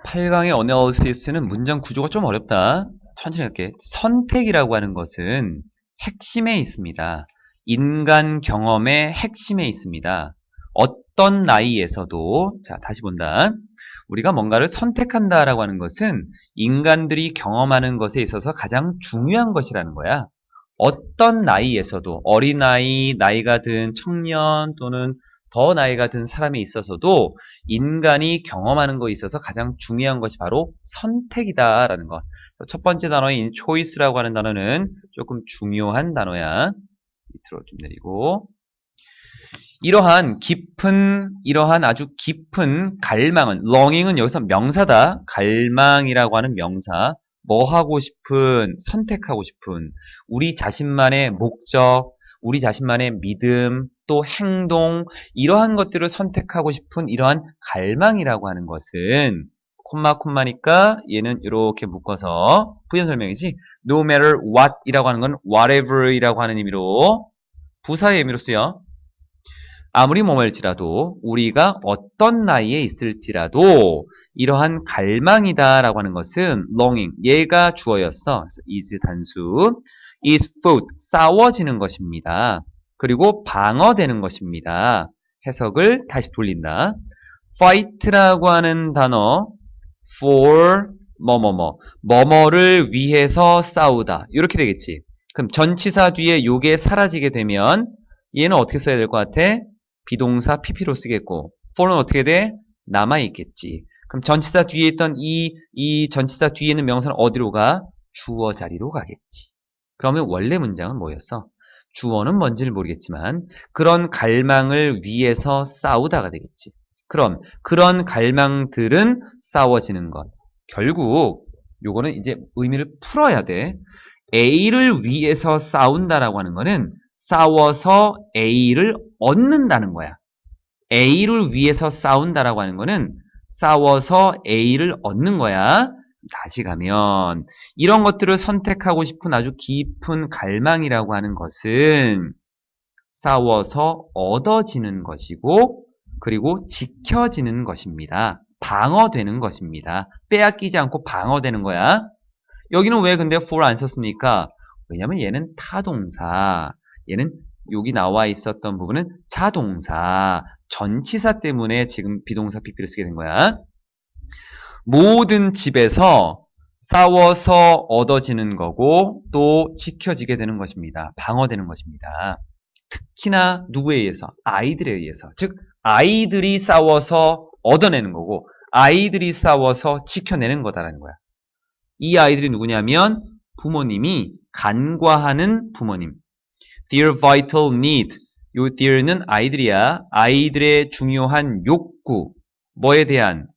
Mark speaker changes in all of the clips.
Speaker 1: 8강의 어널리시스는 문장 구조가 좀 어렵다. 천천히 할게. 선택이라고 하는 것은 핵심에 있습니다. 인간 경험의 핵심에 있습니다. 어떤 나이에서도, 자, 다시 본다. 우리가 뭔가를 선택한다라고 하는 것은 인간들이 경험하는 것에 있어서 가장 중요한 것이라는 거야. 어떤 나이에서도, 어린아이, 나이가 든 청년 또는 더 나이가 든 사람에 있어서도 인간이 경험하는 것에 있어서 가장 중요한 것이 바로 선택이다라는 것. 첫 번째 단어인 choice라고 하는 단어는 조금 중요한 단어야. 밑으로 좀 내리고. 이러한 아주 깊은 갈망은, longing은 여기서 명사다. 갈망이라고 하는 명사. 뭐 하고 싶은, 선택하고 싶은, 우리 자신만의 목적, 우리 자신만의 믿음, 또 행동, 이러한 것들을 선택하고 싶은 이러한 갈망이라고 하는 것은, 콤마니까 얘는 이렇게 묶어서 부연 설명이지. No matter what 이라고 하는 건 whatever 이라고 하는 의미로, 부사의 의미로 쓰여. 아무리 뭐할지라도 우리가 어떤 나이에 있을지라도 이러한 갈망이다라고 하는 것은 longing, 얘가 주어였어. is 단수, is food, 싸워지는 것입니다. 그리고 방어되는 것입니다. 해석을 다시 돌린다. fight라고 하는 단어 for 뭐뭐를 위해서 싸우다 이렇게 되겠지. 그럼 전치사 뒤에 요게 사라지게 되면 얘는 어떻게 써야 될 것 같아? 비동사 pp로 쓰겠고 for는 어떻게 돼? 남아있겠지. 그럼 전치사 뒤에 있던 이 전치사 뒤에 있는 명사는 어디로 가? 주어 자리로 가겠지. 그러면 원래 문장은 뭐였어? 주어는 뭔지를 모르겠지만 그런 갈망을 위해서 싸우다가 되겠지. 그럼 그런 갈망들은 싸워지는 것. 결국 요거는 이제 의미를 풀어야 돼. A를 위해서 싸운다라고 하는 거는 싸워서 A를 얻는다는 거야. A를 위해서 싸운다라고 하는 거는 싸워서 A를 얻는 거야. 다시 가면 이런 것들을 선택하고 싶은 아주 깊은 갈망이라고 하는 것은 싸워서 얻어지는 것이고 그리고 지켜지는 것입니다. 방어되는 것입니다. 빼앗기지 않고 방어되는 거야. 여기는 왜 근데 for 안 썼습니까? 왜냐면 얘는 타동사. 얘는 여기 나와 있었던 부분은 자동사. 전치사 때문에 지금 비동사 pp를 쓰게 된 거야. 모든 집에서 싸워서 얻어지는 거고 또 지켜지게 되는 것입니다. 방어되는 것입니다. 특히나 누구에 의해서? 아이들에 의해서. 즉 아이들이 싸워서 얻어내는 거고 아이들이 싸워서 지켜내는 거다라는 거야. 이 아이들이 누구냐면 부모님이 간과하는 부모님. Their vital need. 요 their는 아이들이야. 아이들의 중요한 욕구. 뭐에 대한?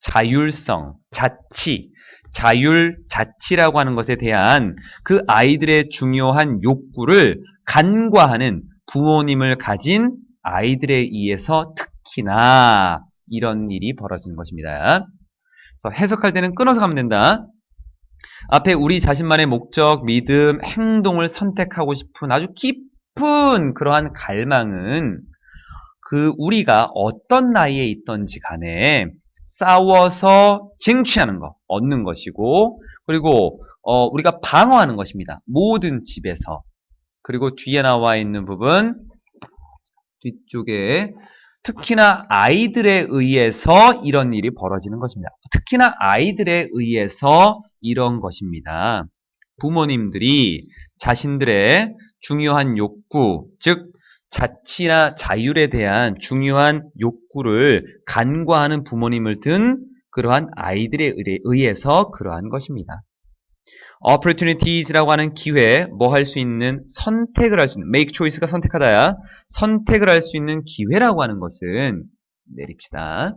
Speaker 1: 자율성, 자치. 자치라고 하는 것에 대한 그 아이들의 중요한 욕구를 간과하는 부모님을 가진 아이들에 의해서 특히나 이런 일이 벌어지는 것입니다. 그래서 해석할 때는 끊어서 가면 된다. 앞에 우리 자신만의 목적, 믿음, 행동을 선택하고 싶은 아주 깊은 그러한 갈망은 그 우리가 어떤 나이에 있던지 간에 싸워서 쟁취하는 것, 얻는 것이고 그리고 우리가 방어하는 것입니다. 모든 집에서. 그리고 뒤에 나와 있는 부분 뒤쪽에 특히나 아이들에 의해서 이런 일이 벌어지는 것입니다. 특히나 아이들에 의해서 이런 것입니다. 부모님들이 자신들의 중요한 욕구, 즉 자치나 자율에 대한 중요한 욕구를 간과하는 부모님을 둔 그러한 아이들에 의해서 그러한 것입니다. opportunities라고 하는 기회, 뭐 할 수 있는, 선택을 할 수 있는, make choice가 선택하다야. 선택을 할 수 있는 기회라고 하는 것은 내립시다.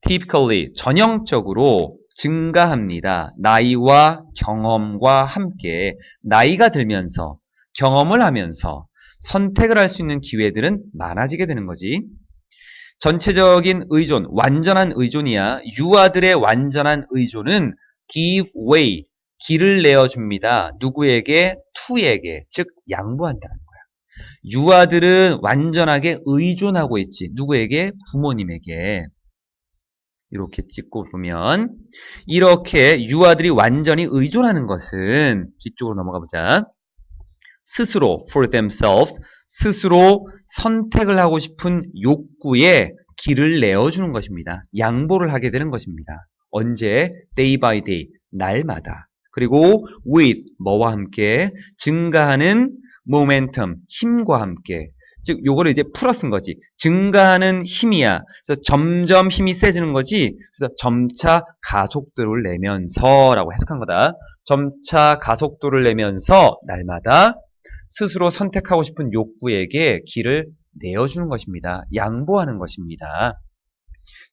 Speaker 1: typically, 전형적으로 증가합니다. 나이와 경험과 함께 나이가 들면서 경험을 하면서 선택을 할 수 있는 기회들은 많아지게 되는 거지. 전체적인 의존, 완전한 의존이야. 유아들의 완전한 의존은 give way, 길을 내어줍니다. 누구에게? to에게, 즉 양보한다는 거야. 유아들은 완전하게 의존하고 있지. 누구에게? 부모님에게. 이렇게 찍고 보면 이렇게 유아들이 완전히 의존하는 것은 뒤쪽으로 넘어가 보자. 스스로 for themselves 스스로 선택을 하고 싶은 욕구에 길을 내어주는 것입니다. 양보를 하게 되는 것입니다. 언제? day by day 날마다. 그리고 with 뭐와 함께 증가하는 momentum 힘과 함께 즉 요거를 이제 풀어 쓴 거지. 증가하는 힘이야. 그래서 점점 힘이 세지는 거지. 그래서 점차 가속도를 내면서라고 해석한 거다. 점차 가속도를 내면서 날마다 스스로 선택하고 싶은 욕구에게 길을 내어주는 것입니다. 양보하는 것입니다.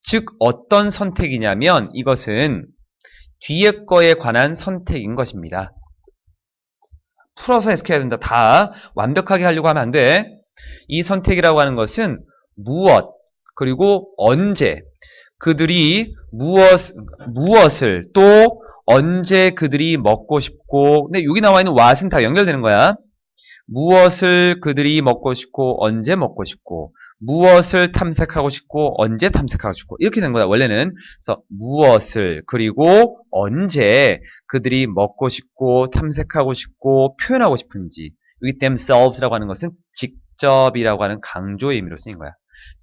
Speaker 1: 즉 어떤 선택이냐면 이것은 뒤에 거에 관한 선택인 것입니다. 풀어서 해석해야 된다. 다 완벽하게 하려고 하면 안 돼. 이 선택이라고 하는 것은 무엇 그리고 언제 그들이 무엇을 또 언제 그들이 먹고 싶고 근데 여기 나와 있는 what은 다 연결되는 거야. 무엇을 그들이 먹고 싶고 언제 먹고 싶고 무엇을 탐색하고 싶고 언제 탐색하고 싶고 이렇게 된 거야 원래는. 그래서 무엇을 그리고 언제 그들이 먹고 싶고 탐색하고 싶고 표현하고 싶은지 여기 themselves라고 하는 것은 직접이라고 하는 강조의 의미로 쓰인 거야.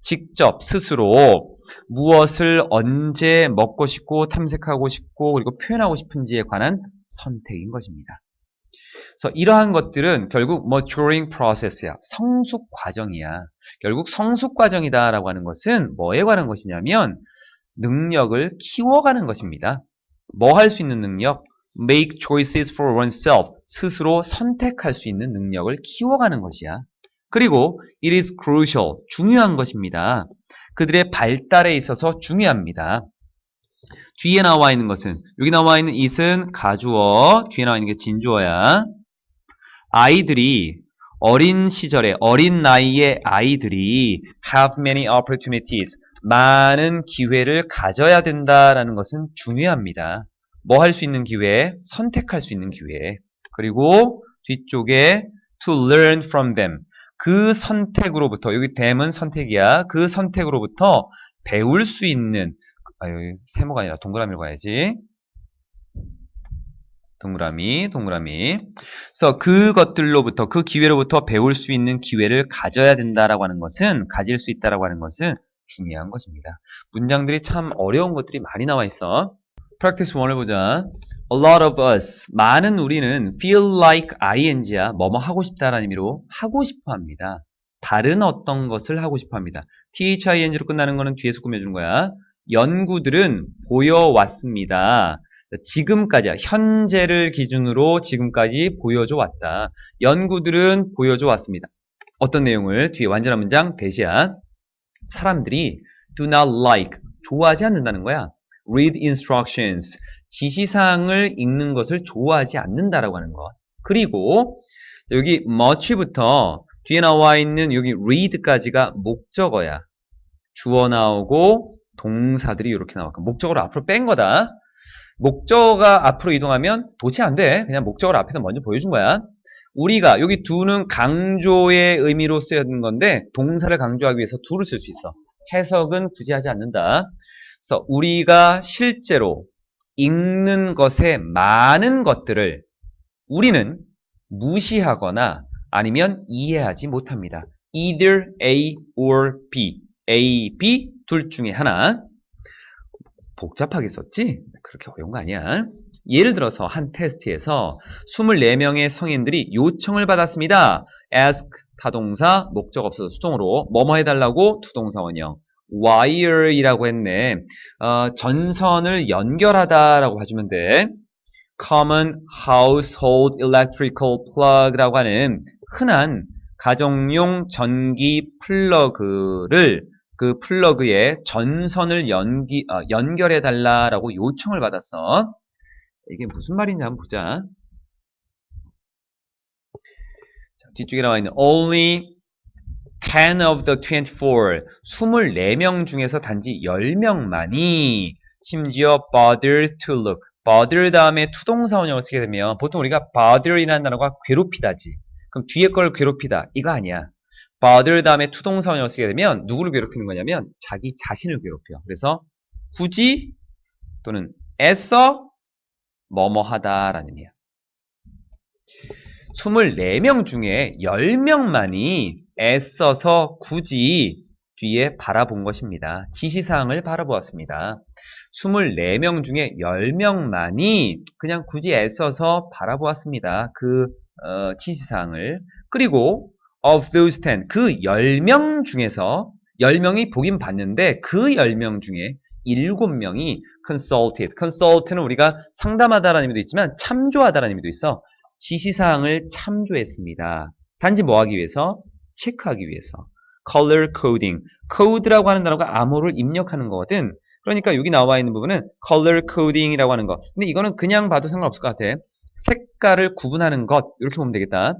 Speaker 1: 직접 스스로 무엇을 언제 먹고 싶고 탐색하고 싶고 그리고 표현하고 싶은지에 관한 선택인 것입니다. 그래서 이러한 것들은 결국 maturing process야. 성숙 과정이야. 결국 성숙 과정이다라고 하는 것은 뭐에 관한 것이냐면 능력을 키워가는 것입니다. 뭐 할 수 있는 능력? make choices for oneself. 스스로 선택할 수 있는 능력을 키워가는 것이야. 그리고 it is crucial. 중요한 것입니다. 그들의 발달에 있어서 중요합니다. 뒤에 나와 있는 것은 여기 나와 있는 it은 가주어, 뒤에 나와 있는 게 진주어야. 아이들이 어린 시절에 어린 나이의 아이들이 have many opportunities 많은 기회를 가져야 된다라는 것은 중요합니다. 뭐 할 수 있는 기회? 선택할 수 있는 기회. 그리고 뒤쪽에 to learn from them 그 선택으로부터 여기 them은 선택이야. 그 선택으로부터 배울 수 있는 세모가 아니라 동그라미로 가야지. 동그라미. 그래서 그것들로부터, 그 기회로부터 배울 수 있는 기회를 가져야 된다라고 하는 것은, 가질 수 있다라고 하는 것은 중요한 것입니다. 문장들이 참 어려운 것들이 많이 나와 있어. Practice 1을 보자. A lot of us, 많은 우리는 feel like ing야. 뭐뭐 하고 싶다라는 의미로 하고 싶어 합니다. 다른 어떤 것을 하고 싶어 합니다. thing로 끝나는 거는 뒤에서 꾸며주는 거야. 연구들은 보여왔습니다. 지금까지야. 현재를 기준으로 지금까지 보여줘 왔다. 연구들은 보여줘 왔습니다. 어떤 내용을 뒤에 완전한 문장 대시야. 사람들이 do not like 좋아하지 않는다는 거야. read instructions 지시사항을 읽는 것을 좋아하지 않는다라고 하는 것. 그리고 여기 much부터 뒤에 나와 있는 여기 read까지가 목적어야. 주어 나오고 동사들이 이렇게 나왔고 목적어를 앞으로 뺀 거다. 목적어가 앞으로 이동하면 도치 안 돼. 그냥 목적어를 앞에서 먼저 보여준 거야. 우리가 여기 do는 강조의 의미로 쓰여진 건데 동사를 강조하기 위해서 do를 쓸 수 있어. 해석은 굳이 하지 않는다. 그래서 우리가 실제로 읽는 것의 많은 것들을 우리는 무시하거나 아니면 이해하지 못합니다. Either A or B. A, B 둘 중에 하나. 복잡하게 썼지? 그렇게 어려운 거 아니야. 예를 들어서 한 테스트에서 24명의 성인들이 요청을 받았습니다. ask 타동사 목적 없어서 수동으로 뭐뭐 해달라고 투동사 원형 wire이라고 했네. 전선을 연결하다라고 봐주면 돼. common household electrical plug라고 하는 흔한 가정용 전기 플러그를 그 플러그에 전선을 연결해달라라고 요청을 받았어. 이게 무슨 말인지 한번 보자. 자, 뒤쪽에 나와 있는 only 10 of the 24 24명 중에서 단지 10명만이 심지어 bother to look bother 다음에 투동사 원형을 쓰게 되면 보통 우리가 bother이라는 단어가 괴롭히다지. 그럼 뒤에 걸 괴롭히다 이거 아니야. bother 다음에 투동사 원형을 쓰게 되면 누구를 괴롭히는 거냐면 자기 자신을 괴롭혀. 그래서 굳이 또는 애써 뭐뭐 하다라는 의미야. 24명 중에 10명만이 애써서 굳이 뒤에 바라본 것입니다. 지시사항을 바라보았습니다. 24명 중에 10명만이 그냥 굳이 애써서 바라보았습니다. 그 지시사항을. 그리고 of those 10, 그 10명 중에서 10명이 보긴 봤는데 그 10명 중에 7명이 consulted. consult는 우리가 상담하다라는 의미도 있지만 참조하다라는 의미도 있어. 지시사항을 참조했습니다. 단지 뭐 하기 위해서? 체크하기 위해서. color coding. code라고 하는 단어가 암호를 입력하는 거거든. 그러니까 여기 나와 있는 부분은 color coding이라고 하는 거. 근데 이거는 그냥 봐도 상관없을 것 같아. 색깔을 구분하는 것. 이렇게 보면 되겠다.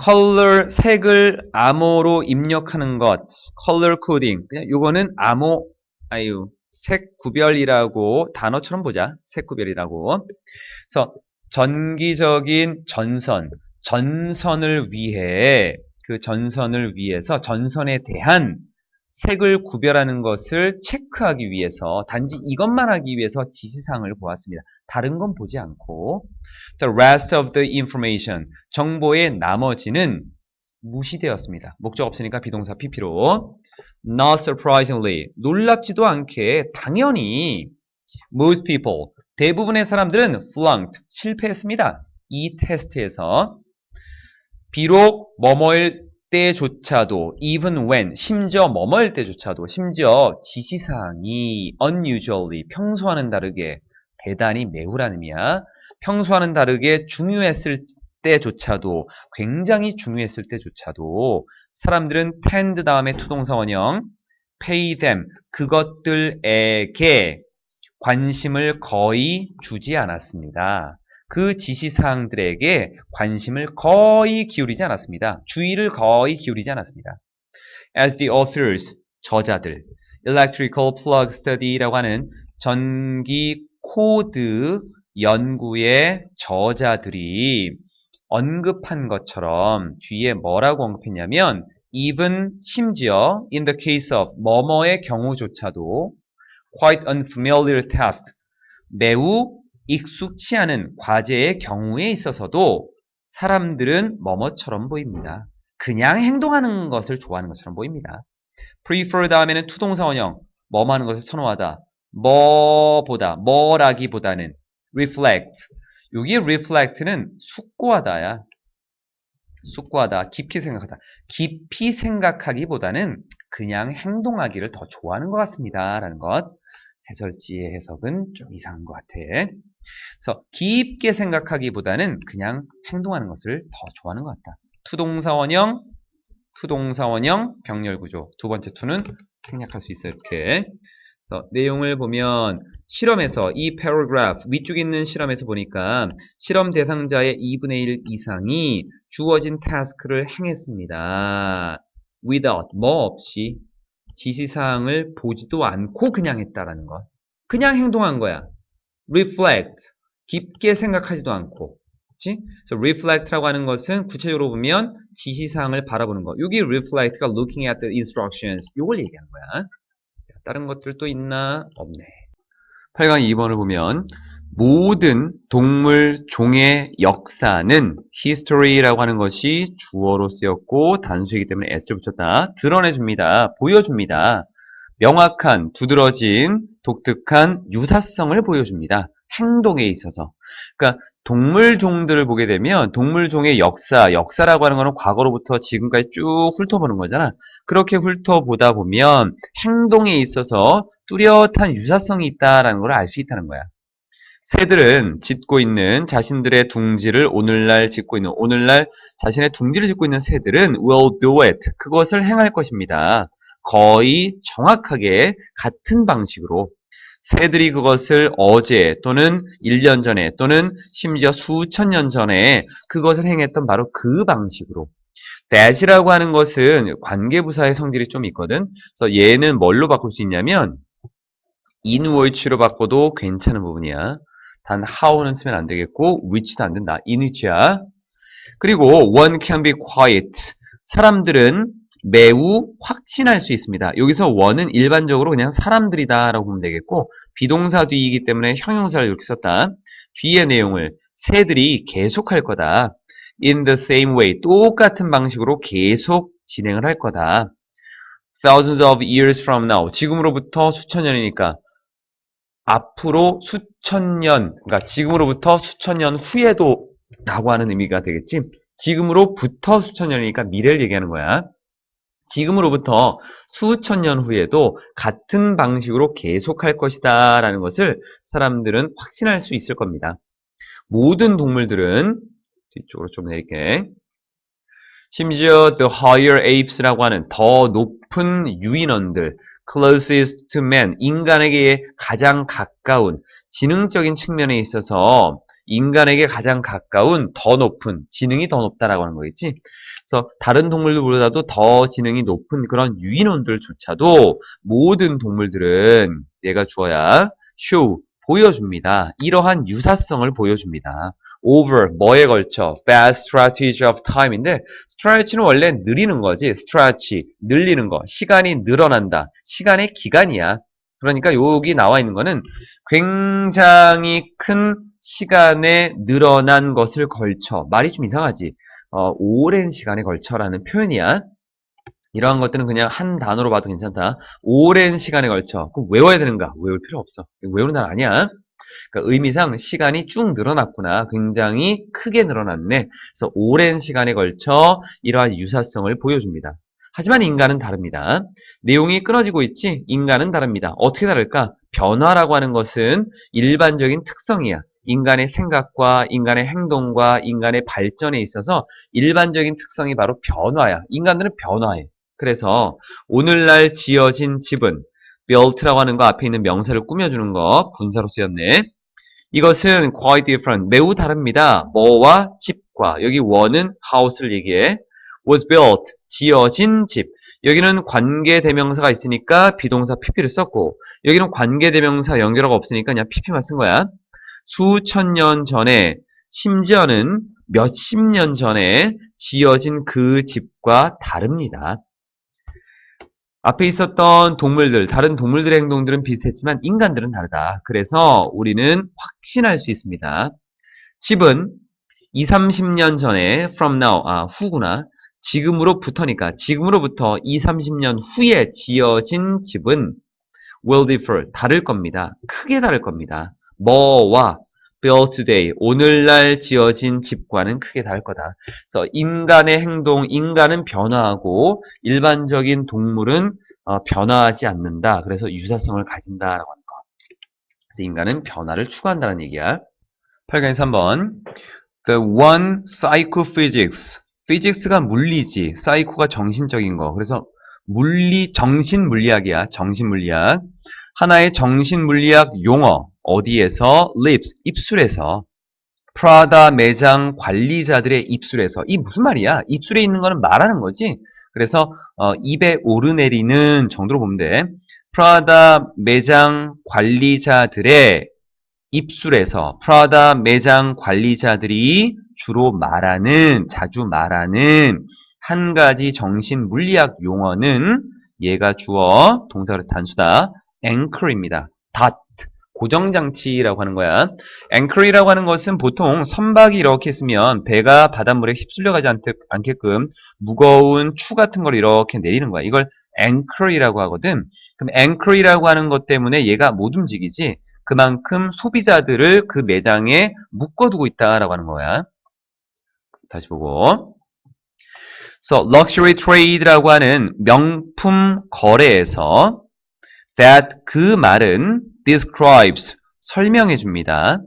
Speaker 1: color, 색을 암호로 입력하는 것. color coding. 그냥 요거는 암호, 색 구별이라고 단어처럼 보자. 색 구별이라고. 그래서 전기적인 전선을 위해 그 전선을 위해서 전선에 대한 색을 구별하는 것을 체크하기 위해서 단지 이것만 하기 위해서 지시사항을 보았습니다. 다른 건 보지 않고 the rest of the information 정보의 나머지는 무시되었습니다. 목적 없으니까 비동사 PP로 not surprisingly 놀랍지도 않게 당연히 most people 대부분의 사람들은 flunked 실패했습니다. 이 테스트에서 비록 뭐뭐일 때조차도 even when 심지어 뭐뭐일 때조차도 심지어 지시사항이 unusually 평소와는 다르게 대단히 매우라는 의미야. 평소와는 다르게 중요했을 때조차도 굉장히 중요했을 때조차도 사람들은 tend 다음에 투동사 원형 pay them 그것들에게 관심을 거의 주지 않았습니다. 그 지시사항들에게 관심을 거의 기울이지 않았습니다. 주의를 거의 기울이지 않았습니다. As the authors, 저자들, electrical plug study라고 하는 전기 코드 연구의 저자들이 언급한 것처럼 뒤에 뭐라고 언급했냐면 even 심지어 in the case of 뭐뭐의 경우조차도 quite unfamiliar task 매우 익숙치 않은 과제의 경우에 있어서도 사람들은 뭐뭐처럼 보입니다. 그냥 행동하는 것을 좋아하는 것처럼 보입니다. prefer 다음에는 투동사 원형 뭐뭐 하는 것을 선호하다 뭐보다 뭐라기보다는 reflect 여기 reflect는 숙고하다야. 숙고하다 깊이 생각하다 깊이 생각하기보다는 그냥 행동하기를 더 좋아하는 것 같습니다. 라는 것 해설지의 해석은 좀 이상한 것 같아. 그래서 깊게 생각하기보다는 그냥 행동하는 것을 더 좋아하는 것 같다. 투동사 원형, 병렬 구조. 두 번째 투는 생략할 수 있어요. 이렇게. 그래서 내용을 보면 실험에서 이 paragraph 위쪽에 있는 실험에서 보니까 실험 대상자의 2분의 1 이상이 주어진 타스크를 행했습니다. without 뭐 없이 지시사항을 보지도 않고 그냥 했다라는 것. 그냥 행동한 거야. reflect, 깊게 생각하지도 않고. 그치? 그래서 reflect라고 하는 것은 구체적으로 보면 지시사항을 바라보는 거. 여기 reflect가 looking at the instructions. 이걸 얘기하는 거야. 다른 것들 또 있나? 없네. 8강 2번을 보면 모든 동물 종의 역사는 history라고 하는 것이 주어로 쓰였고 단수이기 때문에 s를 붙였다. 드러내줍니다. 보여줍니다. 명확한, 두드러진, 독특한 유사성을 보여줍니다. 행동에 있어서. 그러니까 동물종들을 보게 되면 동물종의 역사라고 하는 거는 과거로부터 지금까지 쭉 훑어보는 거잖아. 그렇게 훑어보다 보면 행동에 있어서 뚜렷한 유사성이 있다라는 걸 알 수 있다는 거야. 새들은 짖고 있는 자신들의 둥지를 오늘날 자신의 둥지를 짖고 있는 새들은 will do it. 그것을 행할 것입니다. 거의 정확하게 같은 방식으로 새들이 그것을 어제 또는 1년 전에 또는 심지어 수천 년 전에 그것을 행했던 바로 그 방식으로 that이라고 하는 것은 관계부사의 성질이 좀 있거든. 그래서 얘는 뭘로 바꿀 수 있냐면 in which로 바꿔도 괜찮은 부분이야. 단 how는 쓰면 안 되겠고 which도 안 된다. in which야. 그리고 one can be quiet. 사람들은 매우 확신할 수 있습니다. 여기서 원은 일반적으로 그냥 사람들이다 라고 보면 되겠고 비동사 뒤이기 때문에 형용사를 이렇게 썼다. 뒤의 내용을 새들이 계속할 거다. In the same way 똑같은 방식으로 계속 진행을 할 거다. Thousands of years from now 지금으로부터 수천 년이니까 앞으로 수천 년 그러니까 지금으로부터 수천 년 후에도 라고 하는 의미가 되겠지. 지금으로부터 수천 년이니까 미래를 얘기하는 거야. 지금으로부터 수천 년 후에도 같은 방식으로 계속할 것이다 라는 것을 사람들은 확신할 수 있을 겁니다. 모든 동물들은 뒤쪽으로 좀 내릴게. 심지어 the higher apes라고 하는 더 높은 유인원들 closest to man 인간에게 가장 가까운 지능적인 측면에 있어서 인간에게 가장 가까운 더 높은 지능이 더 높다라고 하는 거겠지. 그래서 다른 동물들보다도 더 지능이 높은 그런 유인원들조차도 모든 동물들은 얘가 주어야 show 보여줍니다. 이러한 유사성을 보여줍니다. over 뭐에 걸쳐 fast stretch of time인데 stretch는 원래 느리는 거지. stretch 늘리는 거 시간이 늘어난다. 시간의 기간이야. 그러니까 여기 나와 있는 거는 굉장히 큰 시간에 늘어난 것을 걸쳐 말이 좀 이상하지. 오랜 시간에 걸쳐라는 표현이야. 이러한 것들은 그냥 한 단어로 봐도 괜찮다. 오랜 시간에 걸쳐. 그럼 외워야 되는가? 외울 필요 없어. 외우는 날 아니야. 그러니까 의미상 시간이 쭉 늘어났구나. 굉장히 크게 늘어났네. 그래서 오랜 시간에 걸쳐 이러한 유사성을 보여줍니다. 하지만 인간은 다릅니다. 내용이 끊어지고 있지? 인간은 다릅니다. 어떻게 다를까? 변화라고 하는 것은 일반적인 특성이야. 인간의 생각과 인간의 행동과 인간의 발전에 있어서 일반적인 특성이 바로 변화야. 인간들은 변화해. 그래서 오늘날 지어진 집은 built라고 하는 거 앞에 있는 명사를 꾸며주는 거 분사로 쓰였네. 이것은 quite different, 매우 다릅니다. 뭐와 집과. 여기 원은 house를 얘기해. was built, 지어진 집. 여기는 관계대명사가 있으니까 비동사 pp를 썼고 여기는 관계대명사 연결어가 없으니까 그냥 pp만 쓴 거야. 수천 년 전에 심지어는 몇십 년 전에 지어진 그 집과 다릅니다. 앞에 있었던 동물들, 다른 동물들의 행동들은 비슷했지만 인간들은 다르다. 그래서 우리는 확신할 수 있습니다. 집은 20, 30년 전에 from now, 후구나. 지금으로부터니까 지금으로부터 20, 30년 후에 지어진 집은 will differ, 다를 겁니다. 크게 다를 겁니다. 뭐와 built today, 오늘날 지어진 집과는 크게 다를 거다. 그래서 인간의 행동, 인간은 변화하고 일반적인 동물은 변화하지 않는다. 그래서 유사성을 가진다라고 하는 거. 그래서 인간은 변화를 추구한다는 얘기야. 8강의 3번. The one psychophysics. physics가 물리지, psycho가 정신적인 거. 그래서 정신물리학이야. 정신물리학. 하나의 정신물리학 용어. 어디에서? lips, 입술에서. 프라다 매장 관리자들의 입술에서. 이 무슨 말이야? 입술에 있는 거는 말하는 거지. 그래서 입에 오르내리는 정도로 보면 돼. 프라다 매장 관리자들의 입술에서. 프라다 매장 관리자들이 주로 말하는, 자주 말하는 한 가지 정신물리학 용어는 얘가 주어, 동사로 단수다. anchor입니다. dot. 고정장치라고 하는 거야. 앵커리라고 하는 것은 보통 선박이 이렇게 있으면 배가 바닷물에 휩쓸려가지 않게끔 무거운 추 같은 걸 이렇게 내리는 거야. 이걸 앵커리라고 하거든. 그럼 앵커리라고 하는 것 때문에 얘가 못 움직이지. 그만큼 소비자들을 그 매장에 묶어두고 있다라고 하는 거야. 다시 보고. So, luxury trade라고 하는 명품 거래에서 that 그 말은 describes 설명해 줍니다.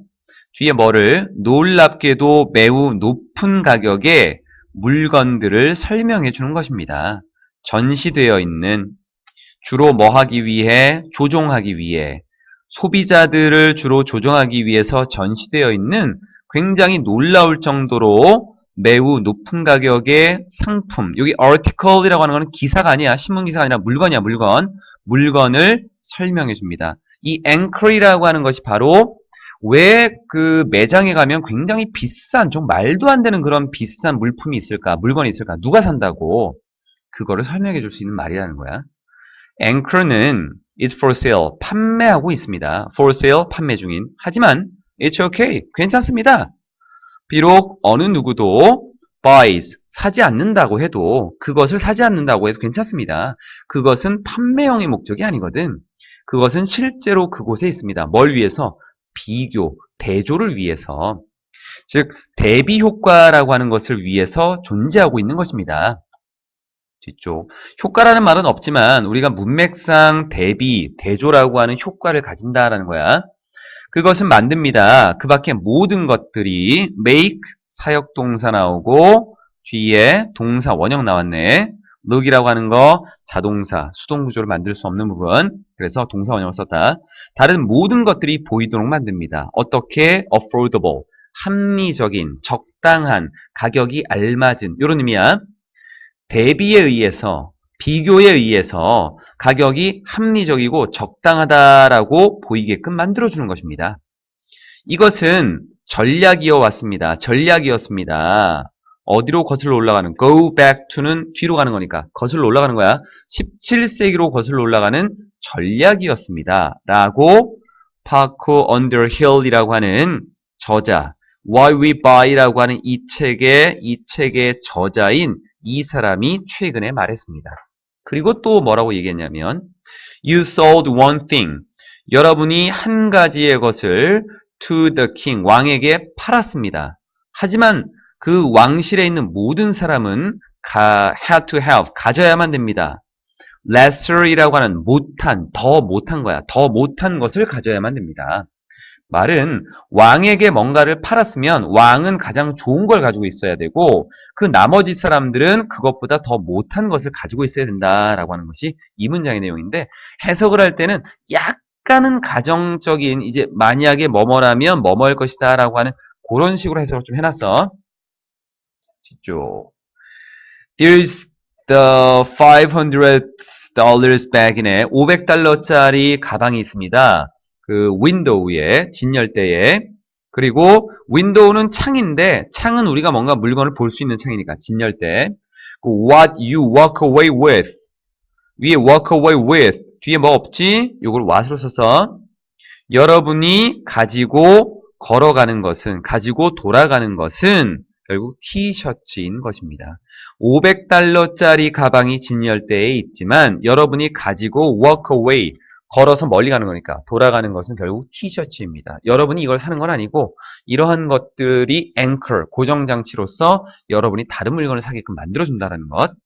Speaker 1: 뒤에 뭐를 놀랍게도 매우 높은 가격의 물건들을 설명해 주는 것입니다. 전시되어 있는 주로 뭐 하기 위해? 조종하기 위해. 소비자들을 주로 조종하기 위해서 전시되어 있는 굉장히 놀라울 정도로 매우 높은 가격의 상품. 여기 article이라고 하는 거는 기사가 아니야. 신문기사가 아니라 물건이야, 물건. 물건을 설명해 줍니다. 이 anchor이라고 하는 것이 바로 왜 그 매장에 가면 굉장히 비싼, 좀 말도 안 되는 그런 비싼 물품이 있을까? 물건이 있을까? 누가 산다고? 그거를 설명해 줄 수 있는 말이라는 거야. Anchor는 is for sale, 판매하고 있습니다. for sale, 판매 중인. 하지만 it's okay, 괜찮습니다. 비록 어느 누구도 buys, 사지 않는다고 해도 그것을 사지 않는다고 해도 괜찮습니다. 그것은 판매형의 목적이 아니거든. 그것은 실제로 그곳에 있습니다. 뭘 위해서? 비교, 대조를 위해서. 즉 대비 효과라고 하는 것을 위해서 존재하고 있는 것입니다. 뒤쪽. 효과라는 말은 없지만 우리가 문맥상 대비, 대조라고 하는 효과를 가진다라는 거야. 그것은 만듭니다. 그 밖에 모든 것들이 make, 사역동사 나오고 뒤에 동사 원형 나왔네. look이라고 하는 거 자동사, 수동구조를 만들 수 없는 부분. 그래서 동사 원형을 썼다. 다른 모든 것들이 보이도록 만듭니다. 어떻게? affordable, 합리적인, 적당한, 가격이 알맞은 이런 의미야. 대비에 의해서, 비교에 의해서 가격이 합리적이고 적당하다라고 보이게끔 만들어주는 것입니다. 이것은 전략이어 왔습니다. 전략이었습니다. 어디로 거슬러 올라가는? Go back to는 뒤로 가는 거니까 거슬러 올라가는 거야. 17세기로 거슬러 올라가는 전략이었습니다. 라고 Paco Underhill이라고 하는 저자, Why We Buy라고 하는 이 책의 저자인 이 사람이 최근에 말했습니다. 그리고 또 뭐라고 얘기했냐면 You sold one thing. 여러분이 한 가지의 것을 to the king, 왕에게 팔았습니다. 하지만 그 왕실에 있는 모든 사람은 had to have, 가져야만 됩니다. lesser이라고 하는 못한, 더 못한 거야. 더 못한 것을 가져야만 됩니다. 말은 왕에게 뭔가를 팔았으면 왕은 가장 좋은 걸 가지고 있어야 되고 그 나머지 사람들은 그것보다 더 못한 것을 가지고 있어야 된다라고 하는 것이 이 문장의 내용인데 해석을 할 때는 약간은 가정적인 이제 만약에 뭐뭐라면 뭐뭐일 것이다 라고 하는 그런 식으로 해석을 좀 해놨어. 뒤쪽. There's the $500 bag이네. $500짜리 가방이 있습니다. 그 윈도우에 진열대에 그리고 윈도우는 창인데 창은 우리가 뭔가 물건을 볼 수 있는 창이니까 진열대. What you walk away with 위에 walk away with 뒤에 뭐 없지? 요걸 what으로 써서 여러분이 가지고 걸어가는 것은 가지고 돌아가는 것은 결국 티셔츠인 것입니다. $500짜리 가방이 진열대에 있지만 여러분이 가지고 walk away 걸어서 멀리 가는 거니까 돌아가는 것은 결국 티셔츠입니다. 여러분이 이걸 사는 건 아니고 이러한 것들이 anchor, 고정장치로서 여러분이 다른 물건을 사게끔 만들어준다는 것.